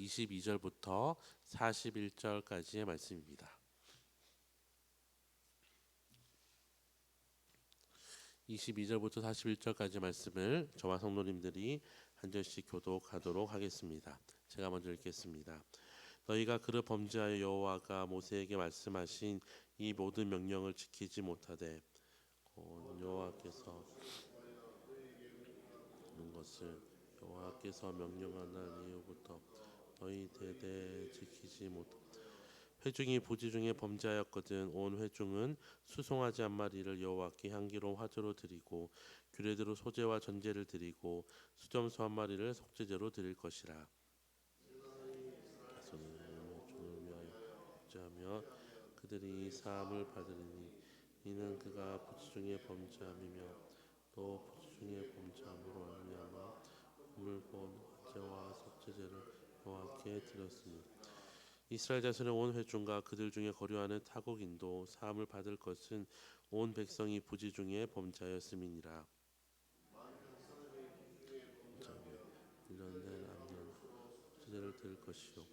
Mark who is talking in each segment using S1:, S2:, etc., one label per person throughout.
S1: 22절부터 41절까지의 말씀입니다. 22절부터 41절까지 말씀을 저와 성도님들이 한 절씩 교독하도록 하겠습니다. 제가 먼저 읽겠습니다. 너희가 그릇 범죄하여 여호와가 모세에게 말씀하신 이 모든 명령을 지키지 못하되 여호와께서 하는 것을 여호와께서 명령한 날 이후부터 너희 대대 지키지 못하고 회중이 부지 중에 범죄하였거든. 온 회중은 수송아지 한 마리를 여호와께 향기로운 화제로 드리고 규례대로 소제와 전제를 드리고 수점소 한 마리를 속죄제로 드릴 것이라. 그래서는 회중을 위하여 복제하며 그들이 사함을 받으리니 이는 그가 부지 중에 범죄함이며 또 부지 중에 범죄함으로 말미암아 물본 화제와 속죄제를 여호와께 드렸으니 이스라엘 자손의 온 회중과 그들 중에 거류하는 타국인도 사함을 받을 것은 온 백성이 부지 중에 범죄하였음이니라. 일년된 암년 속죄제를 드릴 것이요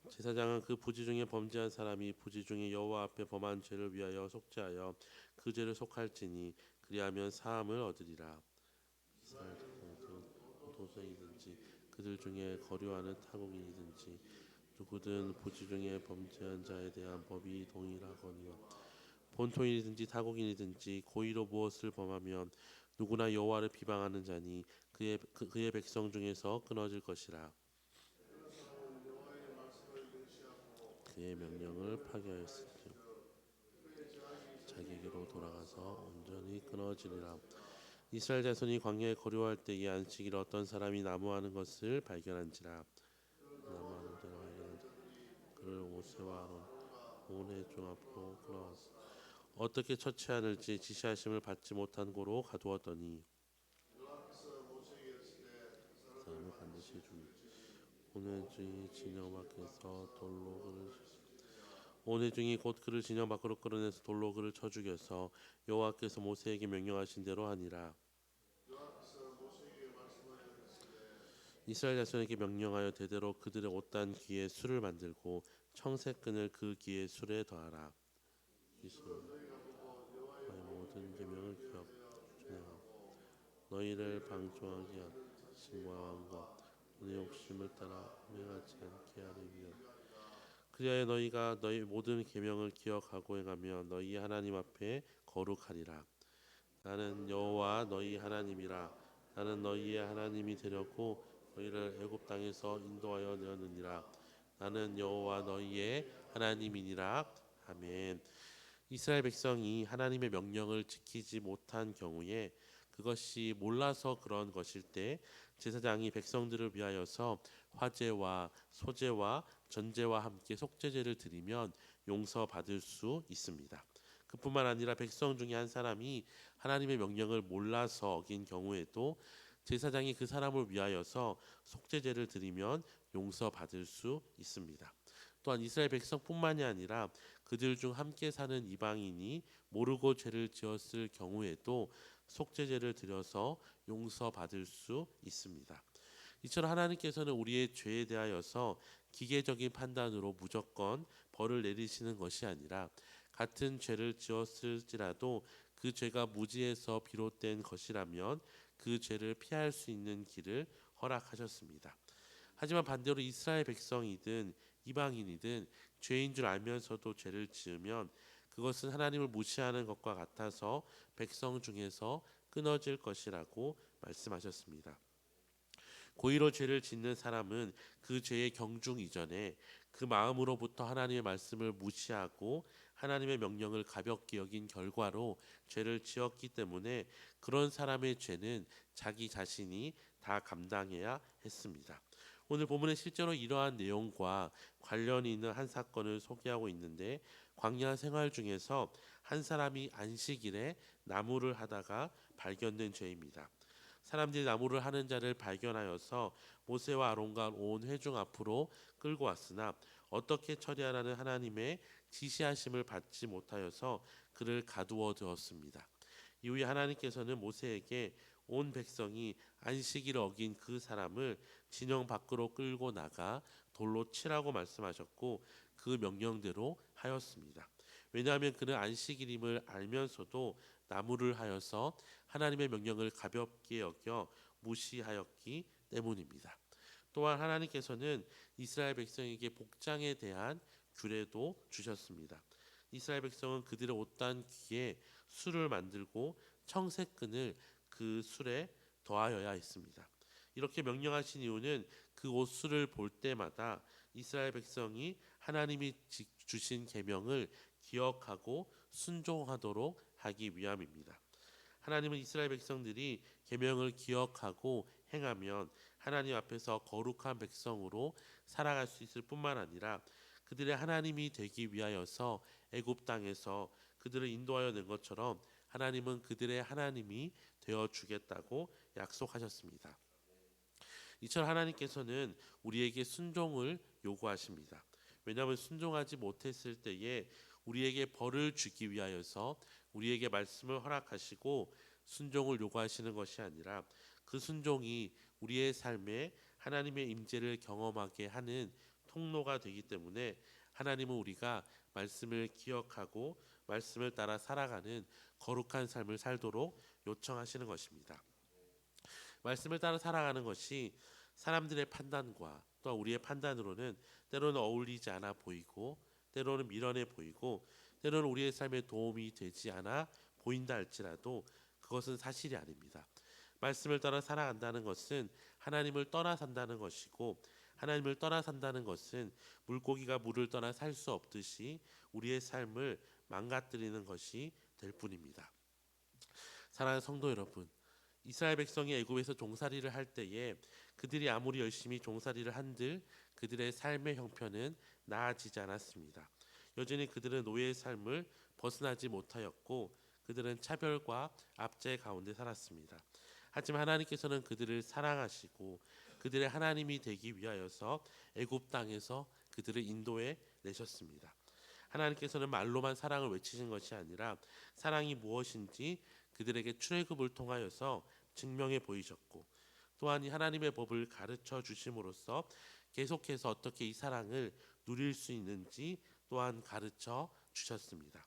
S1: 제사장은 그 부지 중에 범죄한 사람이 부지 중에 여호와 앞에 범한 죄를 위하여 속죄하여 그 죄를 속할지니 그리하면 사함을 얻으리라. 이스라엘 자손은 도성이든지 그들 중에 거류하는 타국인이든지 누구든 부지 중에 범죄한 자에 대한 법이 동일하거니와 본토인이든지 타국인이든지 고의로 무엇을 범하면 누구나 여호와를 비방하는 자니 그의 백성 중에서 끊어질 것이라. 그의 명령을 파괴하였으니 자기에게로 돌아가서 온전히 끊어지리라. 이스라엘 자손이 광야에 거류할 때에 안식일에 어떤 사람이 나무하는 것을 발견한지라. 나무하는 자를 발견한 자 그를 모세와 아론 온 회중 앞으로 끌어왔어 어떻게 처치하는지 지시하심을 받지 못한 고로 가두었더니 사람을 반드시 죽이고 온 회중이 진영 밖에서 돌로 그를 온 회중이 곧 그를 진영 밖으로 끌어내서 돌로 그를 쳐 죽여서 여호와께서 모세에게 명령하신 대로 하니라. 이스라엘 자손에게 명령하여 대대로 그들의 옷단 귀에 술을 만들고 청색끈을 그 귀에 술에 더하라. 너희 모든 계명을 기억 준행하고 너희를 방종하게 한 신과 왕과 너희 욕심을 따라 행하지 않게 하리 위하여 그리하여 너희가 너희 모든 계명을 기억하고 행하며 너희 하나님 앞에 거룩하리라. 나는 여호와 너희 하나님이라. 나는 너희의 하나님이 되렸고 너희를 애굽 땅에서 인도하여 내었느니라. 나는 여호와 너희의 하나님이니라. 아멘. 이스라엘 백성이 하나님의 명령을 지키지 못한 경우에 그것이 몰라서 그런 것일 때 제사장이 백성들을 위하여서 화제와 소제와 전제와 함께 속죄제를 드리면 용서받을 수 있습니다. 그뿐만 아니라 백성 중에 한 사람이 하나님의 명령을 몰라서 어긴 경우에도 제사장이 그 사람을 위하여서 속죄제를 드리면 용서받을 수 있습니다. 또한 이스라엘 백성뿐만이 아니라 그들 중 함께 사는 이방인이 모르고 죄를 지었을 경우에도 속죄제를 드려서 용서받을 수 있습니다. 이처럼 하나님께서는 우리의 죄에 대하여서 기계적인 판단으로 무조건 벌을 내리시는 것이 아니라 같은 죄를 지었을지라도 그 죄가 무지에서 비롯된 것이라면 그 죄를 피할 수 있는 길을 허락하셨습니다. 하지만 반대로 이스라엘 백성이든 이방인이든 죄인 줄 알면서도 죄를 지으면 그것은 하나님을 무시하는 것과 같아서 백성 중에서 끊어질 것이라고 말씀하셨습니다. 고의로 죄를 짓는 사람은 그 죄의 경중 이전에 그 마음으로부터 하나님의 말씀을 무시하고 하나님의 명령을 가볍게 여긴 결과로 죄를 지었기 때문에 그런 사람의 죄는 자기 자신이 다 감당해야 했습니다. 오늘 본문에 실제로 이러한 내용과 관련이 있는 한 사건을 소개하고 있는데 광야 생활 중에서 한 사람이 안식일에 나무를 하다가 발견된 죄입니다. 사람들이 나무를 하는 자를 발견하여서 모세와 아론과 온 회중 앞으로 끌고 왔으나 어떻게 처리하라는 하나님의 지시하심을 받지 못하여서 그를 가두어 두었습니다. 이후에 하나님께서는 모세에게 온 백성이 안식일을 어긴 그 사람을 진영 밖으로 끌고 나가 돌로 치라고 말씀하셨고 그 명령대로 하였습니다. 왜냐하면 그는 안식일임을 알면서도 나무를 하여서 하나님의 명령을 가볍게 여겨 무시하였기 때문입니다. 또한 하나님께서는 이스라엘 백성에게 복장에 대한 규례도 주셨습니다. 이스라엘 백성은 그들의 옷단 귀에 술을 만들고 청색끈을 그 술에 더하여야 했습니다. 이렇게 명령하신 이유는 그 옷술을 볼 때마다 이스라엘 백성이 하나님이 주신 계명을 기억하고 순종하도록 하기 위함입니다. 하나님은 이스라엘 백성들이 계명을 기억하고 행하면 하나님 앞에서 거룩한 백성으로 살아갈 수 있을 뿐만 아니라 그들의 하나님이 되기 위하여서 애굽 땅에서 그들을 인도하여 낸 것처럼 하나님은 그들의 하나님이 되어 주겠다고 약속하셨습니다. 이처럼 하나님께서는 우리에게 순종을 요구하십니다. 왜냐하면 순종하지 못했을 때에 우리에게 벌을 주기 위하여서 우리에게 말씀을 허락하시고 순종을 요구하시는 것이 아니라 그 순종이 우리의 삶에 하나님의 임재를 경험하게 하는 통로가 되기 때문에 하나님은 우리가 말씀을 기억하고 말씀을 따라 살아가는 거룩한 삶을 살도록 요청하시는 것입니다. 말씀을 따라 살아가는 것이 사람들의 판단과 또 우리의 판단으로는 때로는 어울리지 않아 보이고 때로는 미련해 보이고 때로는 우리의 삶에 도움이 되지 않아 보인다 할지라도 그것은 사실이 아닙니다. 말씀을 따라 살아간다는 것은 하나님을 떠나 산다는 것이고 하나님을 떠나 산다는 것은 물고기가 물을 떠나 살 수 없듯이 우리의 삶을 망가뜨리는 것이 될 뿐입니다. 사랑하는 성도 여러분, 이스라엘 백성이 애굽에서 종살이를 할 때에 그들이 아무리 열심히 종살이를 한들 그들의 삶의 형편은 나아지지 않았습니다. 여전히 그들은 노예의 삶을 벗어나지 못하였고 그들은 차별과 압제 가운데 살았습니다. 하지만 하나님께서는 그들을 사랑하시고 그들의 하나님이 되기 위하여서 애굽 땅에서 그들을 인도해 내셨습니다. 하나님께서는 말로만 사랑을 외치신 것이 아니라 사랑이 무엇인지 그들에게 출애굽을 통하여서 증명해 보이셨고 또한 이 하나님의 법을 가르쳐 주심으로써 계속해서 어떻게 이 사랑을 누릴 수 있는지 또한 가르쳐 주셨습니다.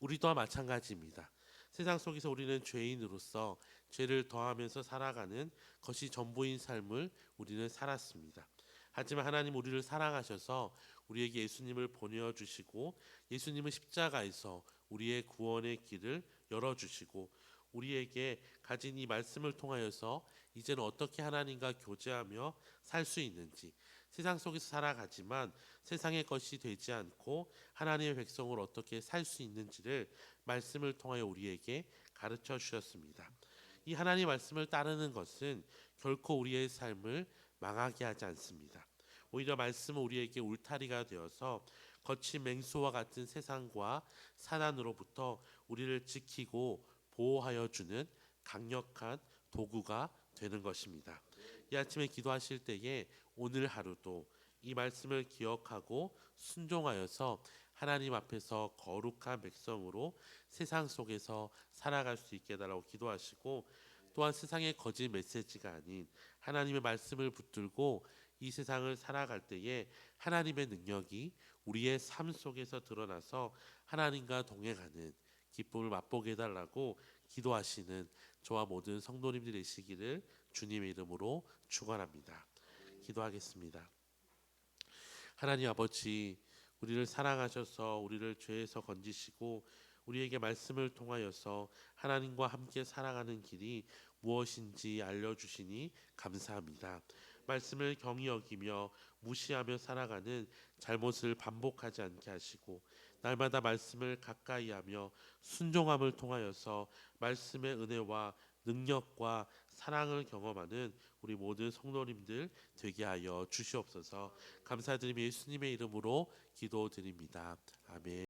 S1: 우리 또한 마찬가지입니다. 세상 속에서 우리는 죄인으로서 죄를 더하면서 살아가는 것이 전부인 삶을 우리는 살았습니다. 하지만 하나님 우리를 사랑하셔서 우리에게 예수님을 보내주시고 예수님은 십자가에서 우리의 구원의 길을 열어주시고 우리에게 가진 이 말씀을 통하여서 이제는 어떻게 하나님과 교제하며 살 수 있는지 세상 속에서 살아가지만 세상의 것이 되지 않고 하나님의 백성으로 어떻게 살 수 있는지를 말씀을 통하여 우리에게 가르쳐 주셨습니다. 이 하나님 말씀을 따르는 것은 결코 우리의 삶을 망하게 하지 않습니다. 오히려 말씀은 우리에게 울타리가 되어서 거친 맹수와 같은 세상과 사단으로부터 우리를 지키고 보호하여 주는 강력한 도구가 되는 것입니다. 이 아침에 기도하실 때에 오늘 하루도 이 말씀을 기억하고 순종하여서 하나님 앞에서 거룩한 백성으로 세상 속에서 살아갈 수 있게 해달라고 기도하시고 또한 세상의 거짓 메시지가 아닌 하나님의 말씀을 붙들고 이 세상을 살아갈 때에 하나님의 능력이 우리의 삶 속에서 드러나서 하나님과 동행하는 기쁨을 맛보게 해달라고 기도하시는 저와 모든 성도님들 되시기를 주님의 이름으로 축원합니다. 기도하겠습니다. 하나님 아버지, 우리를 사랑하셔서 우리를 죄에서 건지시고 우리에게 말씀을 통하여서 하나님과 함께 살아가는 길이 무엇인지 알려주시니 감사합니다. 말씀을 경히 여기며 무시하며 살아가는 잘못을 반복하지 않게 하시고 날마다 말씀을 가까이하며 순종함을 통하여서 말씀의 은혜와 능력과 사랑을 경험하는 우리 모든 성도님들 되게 하여 주시옵소서. 감사드리며 예수님의 이름으로 기도드립니다. 아멘.